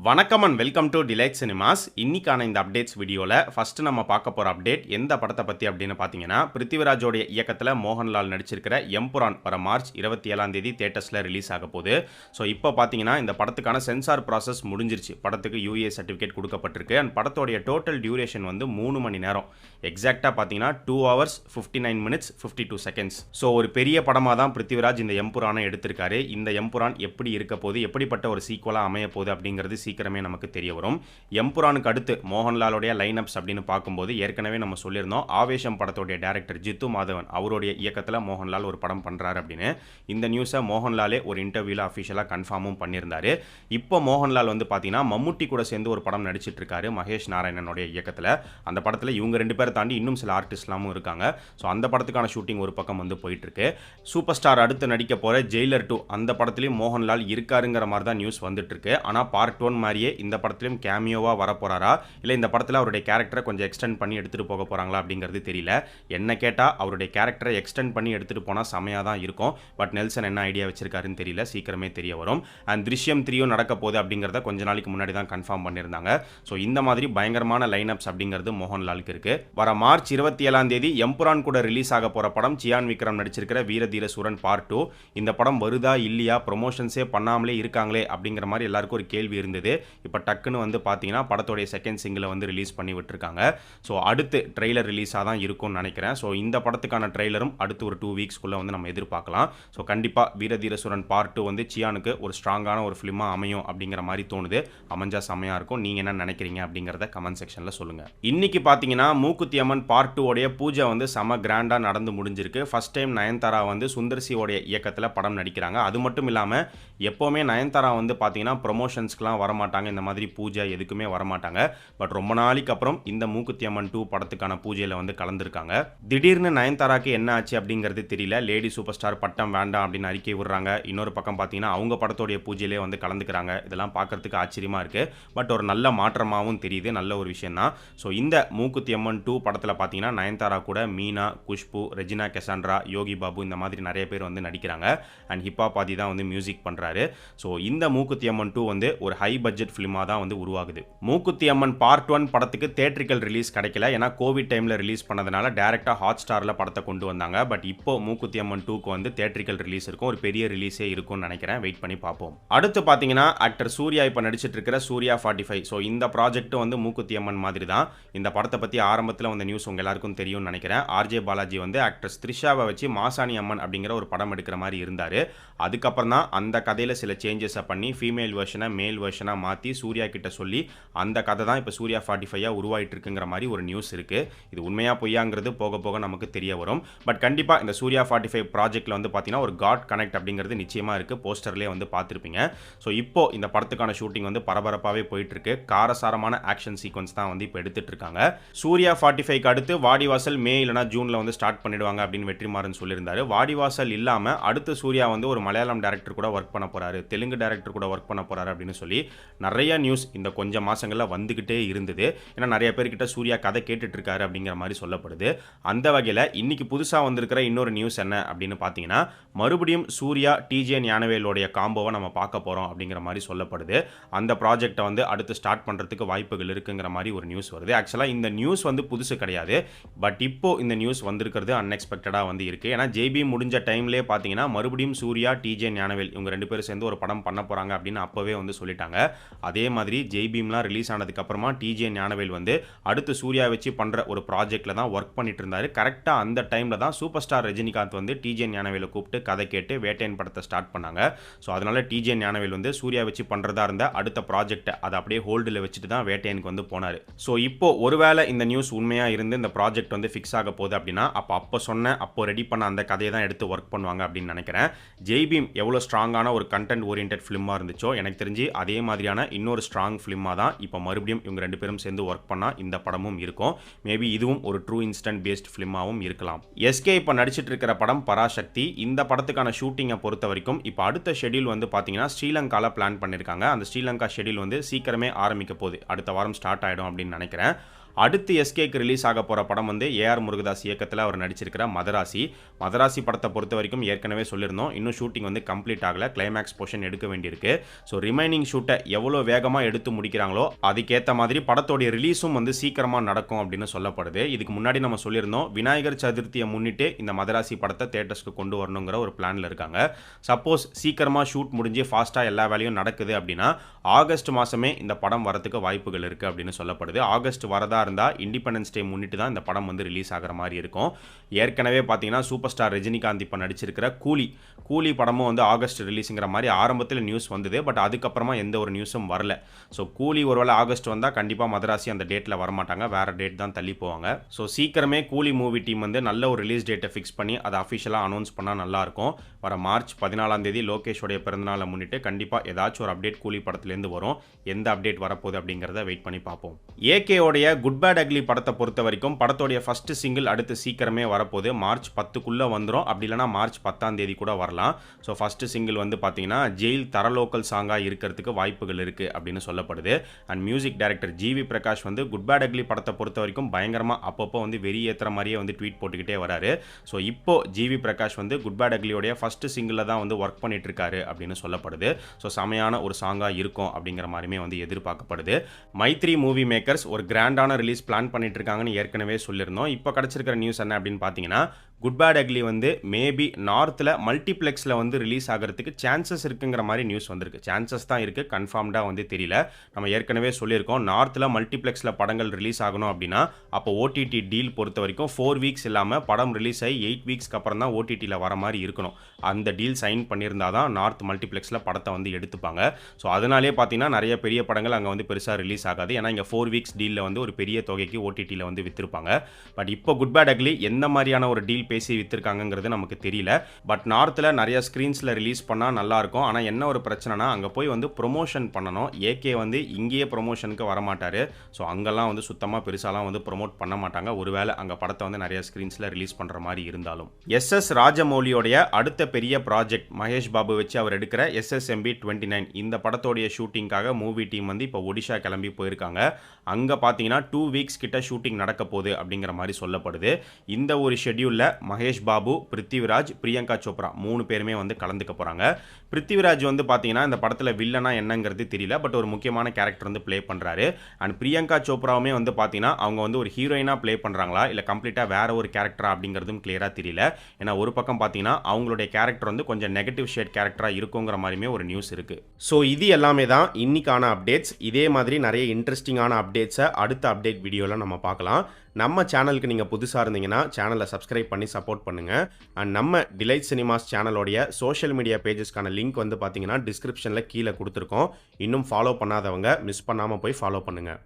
வணக்கம் and welcome to delight cinemas. இன்னைக்கான இந்த அப்டேட்ஸ் வீடியோவில் ஃபஸ்ட்டு நம்ம பார்க்க போகிற அப்டேட் எந்த படத்தை பற்றி அப்படின்னு பார்த்தீங்கன்னா, பிருத்திவிராஜோடைய இயக்கத்தில் மோகன்லால் நடிச்சிருக்கிற எம்புரான் வர மார்ச் 27 தேட்டர்ஸில் ரிலீஸ் ஆக போகுது. ஸோ இப்போ பார்த்தீங்கன்னா இந்த படத்துக்கான சென்சார் ப்ராசஸ் முடிஞ்சிருச்சு. படத்துக்கு யூஏ சர்டிஃபிகேட் கொடுக்கப்பட்டிருக்கு. அண்ட் படத்தோடைய டோட்டல் டியூரேஷன் வந்து 3 மணி நேரம். எக்ஸாக்டாக பார்த்தீங்கன்னா 2 hours 59 minutes 52 seconds. ஸோ ஒரு பெரிய படமாக தான் பிருத்திவிராஜ் இந்த எம்புரானை எடுத்திருக்காரு. இந்த எம்புரான் எப்படி இருக்க போகுது, எப்படிப்பட்ட ஒரு சீக்குவலாக அமைய போகுது அப்படிங்கிறது சீக்கிரமே நமக்கு தெரிய வரும். எம்புரானுக்கு அடுத்து மோகன்லாலுடைய லைனப்ஸ் அப்படின்னு பார்க்கும்போது ஏற்கனவே நம்ம சொல்லியிருந்தோம், ஆவேசம் படத்தோடைய டைரக்டர் ஜித்து மாதவன் அவருடைய இயக்கத்தில் மோகன்லால் ஒரு படம் பண்ணுறாரு அப்படின்னு. இந்த நியூஸை மோகன்லாலே ஒரு இன்டர்வியூவில் அஃபிஷியலாக கன்ஃபார்மும் பண்ணியிருந்தாரு. இப்போ மோகன்லால் வந்து பார்த்தீங்கன்னா மம்முட்டி கூட சேர்ந்து ஒரு படம் நடிச்சிட்டு இருக்காரு மகேஷ் நாராயணனுடைய இயக்கத்தில். அந்த படத்தில் இவங்க 2 பேரை தாண்டி இன்னும் சில ஆர்டிஸ்ட்லாமும் இருக்காங்க. ஸோ அந்த படத்துக்கான ஷூட்டிங் ஒரு பக்கம் வந்து போயிட்டு இருக்கு. சூப்பர் ஸ்டார் அடுத்து நடிக்க போகிற ஜெயிலர் 2 அந்த படத்துலையும் மோகன்லால் இருக்காருங்கிற மாதிரி தான் நியூஸ் வந்துட்டு இருக்கு. ஆனால் பார்ட் 1 மாதிரியே இந்த படத்திலும் கேமியோவா வர போறாரா, இல்லை இந்த படத்தில் அவருடைய கேரக்டரை கொஞ்சம் எக்ஸ்டெண்ட் பண்ணி எடுத்துட்டு போக போறாங்களா அப்படிங்கிறது தெரியல. என்ன கேட்டால் அவருடைய கேரக்டரை எக்ஸ்டெண்ட் பண்ணி எடுத்துட்டு போனால் செமையாக தான் இருக்கும். பட் நெல்சன் என்ன ஐடியா வச்சிருக்காருன்னு தெரியல, சீக்கிரமே தெரிய வரும். அண்ட் திருஷ்யம் 3 நடக்க போகுது அப்படிங்கிறத கொஞ்ச நாளைக்கு முன்னாடி தான் கன்ஃபார்ம் பண்ணியிருந்தாங்க. ஸோ இந்த மாதிரி பயங்கரமான லைனப்ஸ் அப்படிங்கிறது மோகன்லாலுக்கு இருக்கு. வர மார்ச் 27 எம்புரான் கூட ரிலீஸ் ஆக போற படம் சியான் விக்ரம் நடிச்சிருக்கிற வீரதீர சூரன் பார்ட் 2. இந்த படம் வருதா இல்லையா, ப்ரொமோஷன்ஸே பண்ணாமலே இருக்காங்களே அப்படிங்கிற மாதிரி எல்லாருக்கும் ஒரு கேள்வி இருந்தது. இப்போ டக்குன்னு வந்து பார்த்தீங்கன்னா படத்தோடைய செகண்ட் சிங்கிளை வந்து ரிலீஸ் பண்ணி விட்டுருக்காங்க. ஸோ அடுத்து ட்ரெய்லர் ரிலீஸாக தான் இருக்கும்னு நினைக்கிறேன். ஸோ இந்த படத்துக்கான ட்ரெய்லரும் அடுத்து ஒரு 2 வீக்ஸ்க்குள்ளே வந்து நம்ம எதிர்பார்க்கலாம். ஸோ கண்டிப்பாக வீரதீரசுரன் பார்ட் 2 வந்து சியானுக்கு ஒரு ஸ்ட்ராங்கான ஒரு ஃபிலிமாக அமையும் அப்படிங்கிற மாதிரி தோணுது. அமைஞ்சா செமையாக இருக்கும். நீங்கள் என்ன நினைக்கிறீங்க அப்படிங்கிறத கமெண்ட் செக்ஷனில் சொல்லுங்கள். இன்னைக்கு பார்த்தீங்கன்னா மூக்குத்தி அம்மன் பார்ட் 2 உடைய பூஜை வந்து செம கிராண்டாக நடந்து முடிஞ்சிருக்கு. ஃபர்ஸ்ட் டைம் நயன்தாரா வந்து சுந்தர்சியோடைய இயக்கத்தில் படம் நடிக்கிறாங்க. அது மட்டும் இல்லாமல் எப்போவுமே நயன்தாரா வந்து பார்த்தீங்கன்னா ப்ரொமோஷன்ஸ்க்குலாம் வரமாட்டாங்க, இந்த மாதிரி பூஜை எதுக்குமே வரமாட்டாங்க. பட் ரொம்ப நாளைக்கு அப்புறம் இந்த மூக்குத்தி அம்மன் 2 படத்துக்கான பூஜையில் வந்து கலந்துருக்காங்க. திடீர்னு நயன்தாராக்கு என்ன ஆச்சு அப்படிங்கிறது தெரியல. லேடி சூப்பர் ஸ்டார் பட்டம் வேண்டாம் அப்படின்னு அறிக்கை விடுறாங்க. இன்னொரு பக்கம் பார்த்தீங்கன்னா அவங்க படத்தோடைய பூஜையிலே வந்து கலந்துக்கிறாங்க. இதெல்லாம் பார்க்கறதுக்கு ஆச்சரியமாக இருக்கு. பட் ஒரு நல்ல மாற்றமாகவும் தெரியுது, நல்ல ஒரு விஷயம் தான். ஸோ இந்த மூக்குத்தி அம்மன் 2 படத்தில் பார்த்தீங்கன்னா நயன்தாரா கூட மீனா, குஷ்பு, ரெஜினா கெசாண்ட்ரா, யோகி பாபு இந்த மாதிரி நிறைய பேர் வந்து நடிக்கிறாங்க. அண்ட் ஹிப்ஹாப் ஆதி தான் வந்து மியூசிக் பண்ணுறாரு. ஸோ இந்த மூக்குத்தி அம்மன் 2 வந்து ஒரு ஹை பட்ஜெட் ஃபிலிமாக தான் வந்து உருவாகுது. மூக்குத்தி அம்மன் பார்ட் 1 படத்துக்கு தியேட்ரிக்கல் ரிலீஸ் கிடைக்கல. ஏன்னா கோவிட் டைமில் ரிலீஸ் பண்ணதுனால டேரெக்டாக ஹாட் ஸ்டாரில் படத்தை கொண்டு வந்தாங்க. பட் இப்போ மூக்குத்தி அம்மன் 2க்கு வந்து தியேட்ரிக்கல் ரிலீஸ் இருக்கும். ஒரு பெரிய ரிலீஸே இருக்கும்னு நினைக்கிறேன். வெயிட் பண்ணி பார்ப்போம். அடுத்து பார்த்தீங்கன்னா ஆக்டர் சூர்யா இப்போ நடிச்சிட்டு இருக்கிற சூர்யா 45. ஸோ இந்த ப்ராஜெக்ட் வந்து மூக்குத்தி அம்மன் மாதிரி தான். இந்த படத்தை பற்றி ஆரம்பத்தில் வந்த நியூஸ் உங்கள் எல்லாருக்கும் தெரியும்னு நினைக்கிறேன். ஆர்ஜே பாலாஜி வந்து ஆக்ட்ரஸ் த்ரிஷாவை வச்சு மாசாணி அம்மன் அப்படிங்கிற ஒரு படம் எடுக்கிற மாதிரி இருந்தார். அதுக்கப்புறம் தான் அந்த கதையில் சில சேஞ்சஸை பண்ணி ஃபீமேல் வெர்ஷனை மேல் வெர்ஷனாக மாற்றி சூர்யா கிட்ட சொல்லி அந்த கதை தான் இப்போ சூர்யா 45 உருவாயிட்டு இருக்குங்கிற மாதிரி ஒரு நியூஸ் இருக்கு. இது உண்மையா பொய்யாங்கிறது போக போக நமக்கு தெரிய வரும். பட் கண்டிப்பாக இந்த சூர்யா 45 ப்ராஜெக்ட்ல வந்து பார்த்தீங்கன்னா ஒரு காட் கனெக்ட் அப்படிங்கிறது நிச்சயமா இருக்கு. போஸ்டர்லேயே வந்து பார்த்துருப்பீங்க. ஸோ இப்போ இந்த படத்துக்கான ஷூட்டிங் வந்து பரபரப்பாகவே போயிட்டு இருக்கு. காரசாரமான ஆக்ஷன் சீக்வன்ஸ் தான் வந்து இப்போ எடுத்துட்டு இருக்காங்க. சூர்யா 45க்கு அடுத்து வாடிவாசல் மே இல்லைனா ஜூன்ல வந்து ஸ்டார்ட் பண்ணிடுவாங்க அப்படின்னு வெற்றிமாறன் சொல்லியிருந்தாரு. வாடிவாசல் இல்லாம அடுத்து சூர்யா வந்து ஒரு மலையாளம் டைரக்டர் கூட ஒர்க் பண்ண போறாரு, தெலுங்கு டைரக்டர் கூட ஒர்க் பண்ண போறாரு அப்படின்னு சொல்லி நிறைய நியூஸ் இந்த கொஞ்சம் மாசங்களில் வந்துகிட்டே இருந்தது. ஏன்னா நிறைய பேர்கிட்ட சூர்யா கதை கேட்டுட்டு இருக்காரு அப்படிங்கிற மாதிரி சொல்லப்படுது. அந்த வகையில் இன்னைக்கு புதுசாக வந்திருக்கிற இன்னொரு நியூஸ் என்ன அப்படின்னு பார்த்தீங்கன்னா, மறுபடியும் சூர்யா டிஜே ஞானவேலோடைய காம்போவை நம்ம பார்க்க போகிறோம் அப்படிங்கிற மாதிரி சொல்லப்படுது. அந்த ப்ராஜெக்டை வந்து அடுத்து ஸ்டார்ட் பண்ணுறதுக்கு வாய்ப்புகள் இருக்குங்கிற மாதிரி ஒரு நியூஸ் வருது. ஆக்சுவலாக இந்த நியூஸ் வந்து புதுசு கிடையாது. பட் இப்போ இந்த நியூஸ் வந்திருக்கிறது அன்எக்ஸ்பெக்டடாக வந்து இருக்குது. ஏன்னா ஜேபி முடிஞ்ச டைம்லேயே பார்த்தீங்கன்னா மறுபடியும் சூர்யா டிஜே ஞானவேல் இவங்க 2 பேரும் சேர்ந்து ஒரு படம் பண்ண போகிறாங்க அப்படின்னு அப்போவே வந்து சொல்லிட்டாங்க. அதே மாதிரி ஜெய்பீம்லாம் ரிலீஸ் ஆனதுக்கு அப்புறமா டிஜே ஞானவேல் வந்து அடுத்து சூர்யா வச்சு பண்ற ஒரு ப்ராஜெக்ட்ல தான் ஒர்க் பண்ணிட்டு இருந்தாரு. கரெக்டா அந்த டைம்ல தான் சூப்பர் ஸ்டார் ரஜினிகாந்த் வந்து டிஜே ஞானவேலை கூப்பிட்டு கதை கேட்டு வேட்டையன் படத்தை ஸ்டார்ட் பண்ணாங்க. ஸோ அதனால டிஜே ஞானவேல் வந்து சூர்யா வச்சு பண்றதா இருந்த அடுத்த ப்ராஜெக்ட் அதை அப்படியே ஹோல்டில் வச்சுட்டு தான் வேட்டையனுக்கு வந்து போனாரு. ஸோ இப்போ ஒருவேளை இந்த நியூஸ் உண்மையா இருந்து இந்த ப்ராஜெக்ட் வந்து ஃபிக்ஸ் ஆக போகுது அப்படின்னா அப்போ ரெடி பண்ண அந்த கதையை தான் எடுத்து ஒர்க் பண்ணுவாங்க அப்படின்னு நினைக்கிறேன். ஜெய்பீம் எவ்வளோ ஸ்ட்ராங்கான ஒரு கண்டென்ட் ஓரியன்ட் ஃபிலிமா இருந்துச்சோ எனக்கு தெரிஞ்சு அதே மாதிரியான இன்னொரு ஸ்ட்ராங் ஃபிலிமாக தான் இப்போ மறுபடியும் இவங்க 2 பேரும் சேர்ந்து ஒர்க் பண்ணால் இந்த படமும் இருக்கும். மேபி இதுவும் ஒரு ட்ரூ இன்ஸ்டன்ட் பேஸ்ட் ஃபிலிமாகவும் இருக்கலாம். எஸ்கே இப்போ நடிச்சிட்டு இருக்கிற படம் பராசக்தி. இந்த படத்துக்கான ஷூட்டிங்கை பொறுத்த வரைக்கும் இப்போ அடுத்த ஷெடியூல் வந்து பார்த்தீங்கன்னா ஸ்ரீலங்காவில் பிளான் பண்ணியிருக்காங்க. அந்த ஸ்ரீலங்கா ஷெடியூல் வந்து சீக்கிரமே ஆரம்பிக்க போகுது. அடுத்த வாரம் ஸ்டார்ட் ஆகிடும் அப்படின்னு நினைக்கிறேன். அடுத்து எஸ்கேக்கு ரிலீஸ் ஆக போகிற படம் வந்து ஏஆர் முருகதாஸ் இயக்கத்தில் அவர் நடிச்சிருக்கிற மதராசி. மதராசி படத்தை பொறுத்த வரைக்கும் ஏற்கனவே சொல்லியிருந்தோம், இன்னும் ஷூட்டிங் வந்து கம்ப்ளீட் ஆகலை, கிளைமேக்ஸ் போர்ஷன் எடுக்க வேண்டியிருக்கு. ஸோ ரிமைனிங் ஷூட்டை எவ்வளோ வேகமாக எடுத்து முடிக்கிறாங்களோ அதுக்கேற்ற மாதிரி படத்தோடைய ரிலீஸும் வந்து சீக்கிரமாக நடக்கும் அப்படின்னு சொல்லப்படுது. இதுக்கு முன்னாடி நம்ம சொல்லியிருந்தோம், விநாயகர் சதுர்த்தியை முன்னிட்டு இந்த மதராசி படத்தை தேட்டர்ஸ்க்கு கொண்டு வரணுங்கிற ஒரு பிளானில் இருக்காங்க. சப்போஸ் சீக்கிரமாக ஷூட் முடிஞ்சு ஃபாஸ்ட்டாக எல்லா வேலையும் நடக்குது அப்படின்னா ஆகஸ்ட் மாதமே இந்த படம் வரதுக்கு வாய்ப்புகள் இருக்குது அப்படின்னு சொல்லப்படுது. ஆகஸ்ட் வரதா இருந்தால் இண்டிபெண்டன்ஸ் டே முன்னிட்டு தான் இந்த படம் வந்து ரிலீஸ் ஆகிற மாதிரி இருக்கும். ஏற்கனவே பார்த்தீங்கன்னா சூப்பர் ஸ்டார் ரஜினிகாந்த் இப்போ நடிச்சிருக்கிற கூலி படமும் வந்து ஆகஸ்ட் ரிலீஸுங்கிற மாதிரி ஆரம்பத்தில் நியூஸ் வந்தது. பட் அதுக்கப்புறமா எந்த ஒரு நியூஸும் வரல. ஸோ கூலி ஒருவேளை ஆகஸ்ட் வந்தால் கண்டிப்பாக மதராசி அந்த டேட்டில் வரமாட்டாங்க, வேறு டேட் தான் தள்ளி போவாங்க. ஸோ சீக்கிரமே கூலி மூவி டீம் வந்து நல்ல ஒரு ரிலீஸ் டேட்டை ஃபிக்ஸ் பண்ணி அதை அஃபிஷியலாக அனௌன்ஸ் பண்ணால் நல்லாயிருக்கும். வர மார்ச் 14 லோகேஷோடைய பிறந்தநாளை முன்னிட்டு கண்டிப்பாக ஏதாச்சும் ஒரு அப்டேட் கூலி படத்துலேருந்து வரும். எந்த அப்டேட் வரப்போகுது அப்படிங்கிறத வெயிட் பண்ணி பார்ப்போம். ஏகேயோடைய குட் பேட் அக்லி படத்தை பொறுத்த வரைக்கும் படத்தோடைய ஃபர்ஸ்ட் சிங்கிள் அடுத்து சீக்கிரமே வரப்போகுது. மார்ச் 10க்குள்ளே வந்துடும், அப்படி இல்லைனா மார்ச் 10 கூட வரலாம். ஸோ ஃபர்ஸ்ட் சிங்கிள் வந்து பார்த்தீங்கன்னா ஜெயில் தரலோக்கல் சாங்காக இருக்கிறதுக்கு வாய்ப்புகள் இருக்குது அப்படின்னு சொல்லப்படுது. And music director GV Prakash வந்து குட் பேட் அக்லி படத்தை பொறுத்த வரைக்கும் பயங்கரமாக அப்பப்போ வந்து வெறியேற்றுற மாதிரியே வந்து ட்வீட் போட்டுக்கிட்டே வராரு. ஸோ இப்போ ஜிவி பிரகாஷ் வந்து குட் பேட் அக்லியோடைய ஃபர்ஸ்ட் சிங்கிளில் தான் வந்து ஒர்க் பண்ணிட்டு இருக்காரு அப்படின்னு சொல்லப்படுது. ஸோ செமையான ஒரு சாங்காக இருக்கும் அப்படிங்கிற மாதிரியுமே வந்து எதிர்பார்க்கப்படுது. மைத்ரி மூவி மேக்கர்ஸ் ஒரு கிராண்டான ரிலீஸ் பிளான் பண்ணிட்டு இருக்காங்கன்னு ஏற்கனவே சொல்லியிருந்தோம். இப்போ கிடைச்சிருக்கிற நியூஸ் என்ன அப்படின்னு பார்த்தீங்கன்னா, குட் பேட் அக்லி வந்து மேபி நார்த்தில் மல்டிப்ளெக்ஸில் வந்து ரிலீஸ் ஆகிறதுக்கு சான்சஸ் இருக்குங்கிற மாதிரி நியூஸ் வந்திருக்கு. சான்சஸ் தான் இருக்குது, கன்ஃபார்ம்டாக வந்து தெரியல. நம்ம ஏற்கனவே சொல்லியிருக்கோம், நார்த்தில் மல்டிப்ளெக்ஸில் படங்கள் ரிலீஸ் ஆகணும் அப்படின்னா அப்போ ஓடிடி டீல் பொறுத்த வரைக்கும் 4 வீக்ஸ் இல்லாமல் படம் ரிலீஸ் ஆகி 8 வீக்ஸ்க்கு அப்புறம் தான் ஓடிடியில் வர மாதிரி இருக்கணும். அந்த டீல் சைன் பண்ணியிருந்தால் தான் நார்த் மல்டிப்ளெக்ஸில் படத்தை வந்து எடுத்துப்பாங்க. ஸோ அதனாலே பார்த்தீங்கன்னா நிறைய பெரிய படங்கள் அங்கே வந்து பெருசாக ரிலீஸ் ஆகாது. ஏன்னா இங்கே 4 வீக்ஸ் டீலில் வந்து ஒரு பெரிய தொகைக்கு ஓடிடியில் வந்து விற்றுருப்பாங்க. பட் இப்போ குட் பேட் அக்லி எந்த மாதிரியான ஒரு டீல் பேசி வித்திருக்காங்கிறது நமக்கு தெரியல. பட் நார்த்தில் நிறைய ஸ்க்ரீன்ஸில் ரிலீஸ் பண்ணால் நல்லாயிருக்கும். ஆனால் என்ன ஒரு பிரச்சனைனா அங்கே போய் வந்து ப்ரொமோஷன் பண்ணணும். ஏகே வந்து இங்கேயே ப்ரொமோஷனுக்கு வரமாட்டார். ஸோ அங்கெல்லாம் வந்து சுத்தமாக பெருசாலாம் வந்து ப்ரொமோட் பண்ண மாட்டாங்க, ஒருவேளை அங்கே படத்தை வந்து நிறைய ஸ்க்ரீன்ஸில் ரிலீஸ் பண்ணுற மாதிரி இருந்தாலும். எஸ்எஸ் ராஜமௌலியோடைய அடுத்த பெரிய ப்ராஜெக்ட் மகேஷ் பாபு வச்சு அவர் எடுக்கிற SSMB 29 இந்த படத்தோடைய ஷூட்டிங்காக மூவி டீம் வந்து இப்போ ஒடிஷா கிளம்பி போயிருக்காங்க. அங்கே பார்த்தீங்கன்னா 2 வீக்ஸ் கிட்ட ஷூட்டிங் நடக்க போகுது அப்படிங்கிற மாதிரி சொல்லப்படுது. இந்த ஒரு ஷெட்யூலில் மகேஷ் பாபு, பிருத்திவிராஜ், பிரியங்கா சோப்ரா 3 பேருமே வந்து கலந்துக்க போகிறாங்க. பிருத்திவிராஜ் வந்து பார்த்தீங்கன்னா இந்த படத்தில் வில்லனா என்னங்கிறது தெரியல, பட் ஒரு முக்கியமான கேரக்டர் வந்து ப்ளே பண்ணுறாரு. அண்ட் பிரியங்கா சோப்ராவுமே வந்து பார்த்தீங்கன்னா அவங்க வந்து ஒரு ஹீரோயினாக ப்ளே பண்ணுறாங்களா இல்லை கம்ப்ளீட்டாக வேற ஒரு கேரக்டரா அப்படிங்கிறதும் கிளியராக தெரியல. ஏன்னா ஒரு பக்கம் பார்த்தீங்கன்னா அவங்களுடைய கேரக்டர் வந்து கொஞ்சம் நெகட்டிவ் ஷேட் கேரக்டராக இருக்குங்கிற மாதிரியுமே ஒரு நியூஸ் இருக்குது. ஸோ இது எல்லாமே தான் இன்னைக்கான அப்டேட்ஸ். இதே மாதிரி நிறைய இன்ட்ரெஸ்டிங்கான அப்டேட்ஸை அடுத்த அப்டேட் வீடியோவில் நம்ம பார்க்கலாம். நம்ம சேனலுக்கு நீங்கள் புதுசாக இருந்தீங்கன்னா சேனலை சப்ஸ்கிரைப் பண்ணி சப்போர்ட் பண்ணுங்கள். அண்ட் நம்ம டிலைட் சினிமாஸ் சேனலோடைய சோஷியல் மீடியா பேஜஸ்க்கான லிங்க் வந்து பார்த்தீங்கன்னா டிஸ்கிரிப்ஷனில் கீழே கொடுத்துருக்கோம். இன்னும் ஃபாலோ பண்ணாதவங்க மிஸ் பண்ணாமல் போய் ஃபாலோ பண்ணுங்கள்.